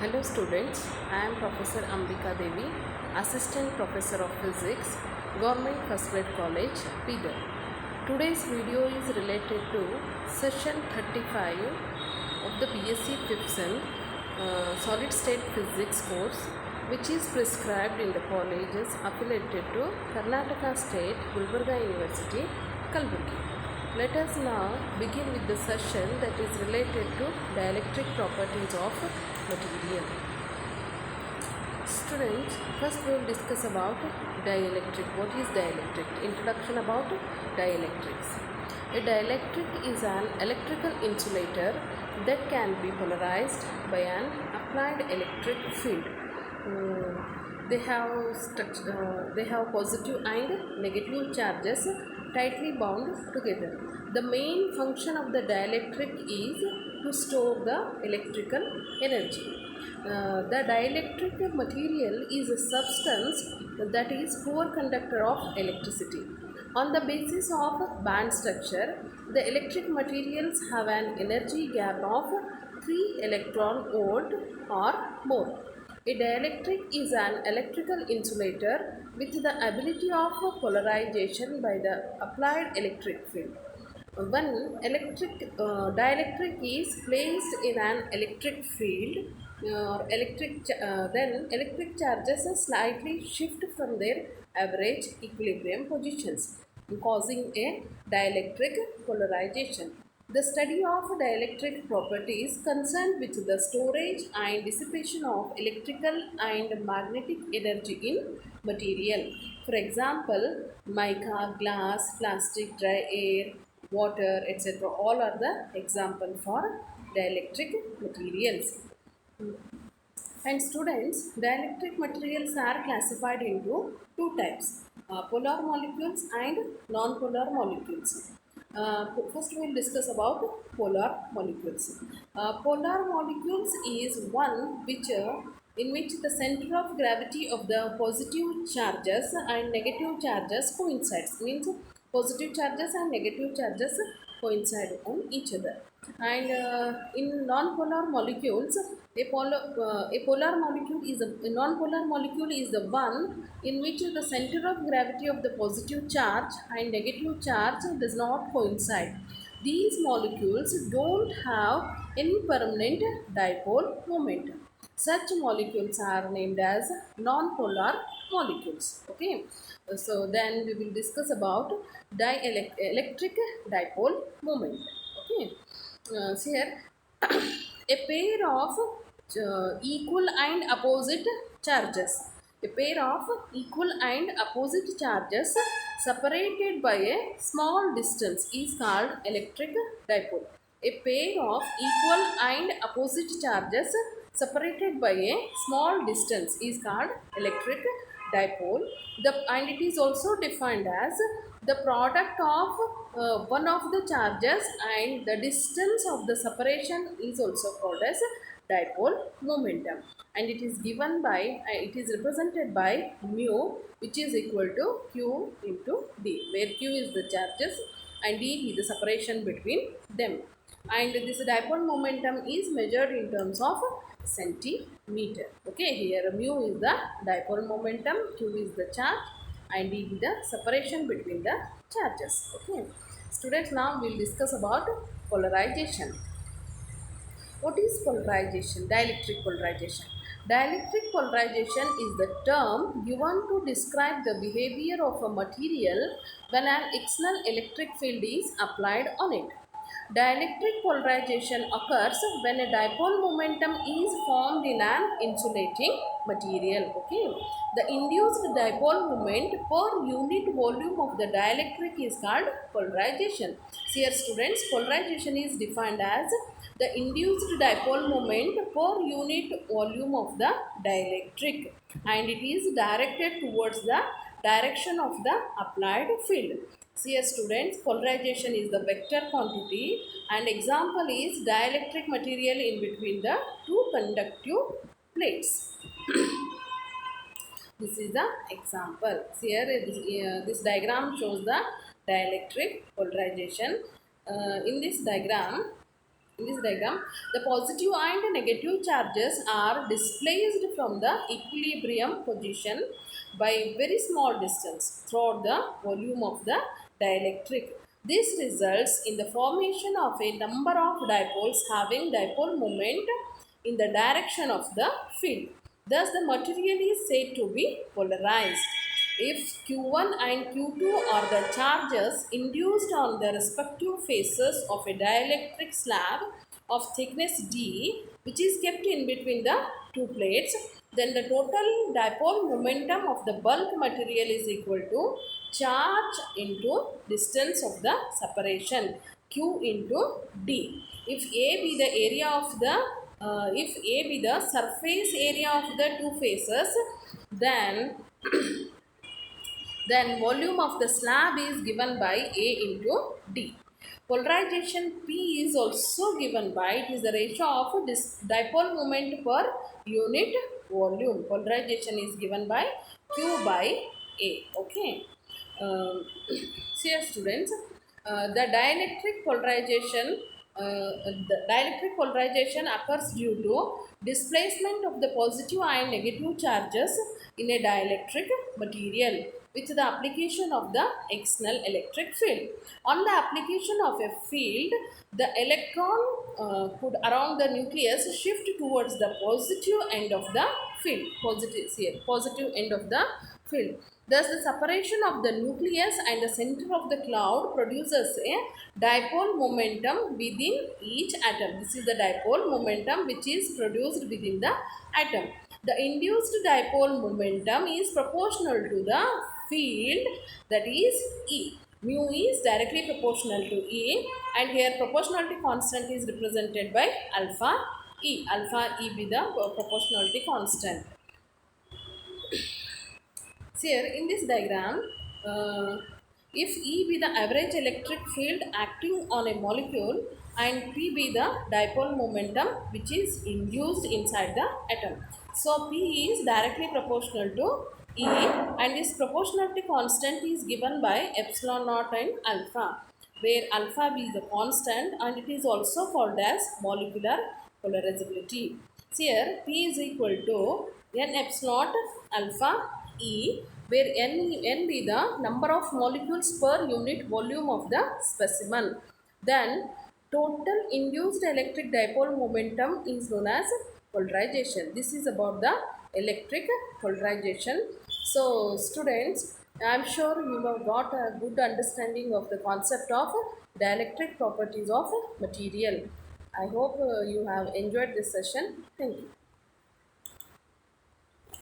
Hello students, I am Professor Ambika Devi, Assistant Professor of Physics, Government First Grade College, Bidar. Today's video is related to session 35 of the BSc 5th Sem Solid State Physics course, which is prescribed in the colleges affiliated to Karnataka State Gulbarga University, Kalburgi. Let us now begin with the session that is related to dielectric properties of material. Students, first we will discuss about dielectric. What is dielectric? Introduction about dielectrics. A dielectric is an electrical insulator that can be polarized by an applied electric field. They have positive and negative charges tightly bound together. The main function of the dielectric is to store the electrical energy. The dielectric material is a substance that is poor conductor of electricity. On the basis of band structure, the electric materials have an energy gap of 3 electron volt or more. A dielectric is an electrical insulator with the ability of polarization by the applied electric field. When dielectric is placed in an electric field, then electric charges slightly shift from their average equilibrium positions, causing a dielectric polarization. The study of dielectric properties concerned with the storage and dissipation of electrical and magnetic energy in material. For example, mica, glass, plastic, dry air, water, etc. all are the example for dielectric materials. And students, dielectric materials are classified into two types, polar molecules and non-polar molecules. First we will discuss about polar molecules. Polar molecules is one in which the center of gravity of the positive charges and negative charges coincides. Means positive charges and negative charges coincide on each other. And in non-polar molecules, a polar molecule is a non-polar molecule is the one in which the center of gravity of the positive charge and negative charge does not coincide. These molecules don't have any permanent dipole moment. Such molecules are named as non-polar molecules. Okay. So then we will discuss about electric dipole moment. Okay. So here a pair of equal and opposite charges. A pair of equal and opposite charges separated by a small distance is called electric dipole. A pair of equal and opposite charges separated by a small distance is called electric dipole. And it is also defined as the product of one of the charges and the distance of the separation is also called as dipole momentum, and it is given by it is represented by mu, which is equal to q into d, where q is the charges and d is the separation between them. And this dipole momentum is measured in terms of centimeter. Okay, here mu is the dipole momentum, q is the charge and d is the separation between the charges. Okay, students, now we will discuss about polarization. What is polarization? Dielectric polarization. Dielectric polarization is the term given to describe the behavior of a material when an external electric field is applied on it. Dielectric polarization occurs when a dipole momentum is formed in an insulating material. Okay. The induced dipole moment per unit volume of the dielectric is called polarization. See here students, polarization is defined as the induced dipole moment per unit volume of the dielectric, and it is directed towards the direction of the applied field. See here students, polarization is the vector quantity and example is dielectric material in between the two conductive plates. This is the example. See here, this diagram shows the dielectric polarization. In this diagram, In this diagram, the positive and negative charges are displaced from the equilibrium position by very small distance throughout the volume of the dielectric. This results in the formation of a number of dipoles having dipole moment in the direction of the field. Thus, the material is said to be polarized. If Q1 and Q2 are the charges induced on the respective faces of a dielectric slab of thickness D, which is kept in between the two plates, then the total dipole momentum of the bulk material is equal to charge into distance of the separation, Q into D. If A be the area of the if A be the surface area of the two faces, then volume of the slab is given by A into D. Polarization P is also given by, it is the ratio of dipole moment per unit volume. Polarization is given by Q by A. Okay. Um, See, students, the dielectric polarization occurs due to displacement of the positive and negative charges in a dielectric material with the application of the external electric field. On the application of a field, the electron could around the nucleus shift towards the positive end of the field, positive end of the field. Thus, the separation of the nucleus and the center of the cloud produces a dipole momentum within each atom. This is the dipole momentum which is produced within the atom. The induced dipole momentum is proportional to the field, that is E. Mu is directly proportional to E, and here proportionality constant is represented by alpha E. Alpha E be the proportionality constant. So here in this diagram, if E be the average electric field acting on a molecule and P be the dipole momentum which is induced inside the atom. So P is directly proportional to E, and this proportionality constant is given by epsilon naught and alpha, where alpha is the constant and it is also called as molecular polarizability. So here P is equal to n epsilon alpha E, where n be the number of molecules per unit volume of the specimen. Then total induced electric dipole momentum is known as polarization. This is about the electric polarization. So students, I am sure you have got a good understanding of the concept of dielectric properties of material. I hope you have enjoyed this session. Thank you.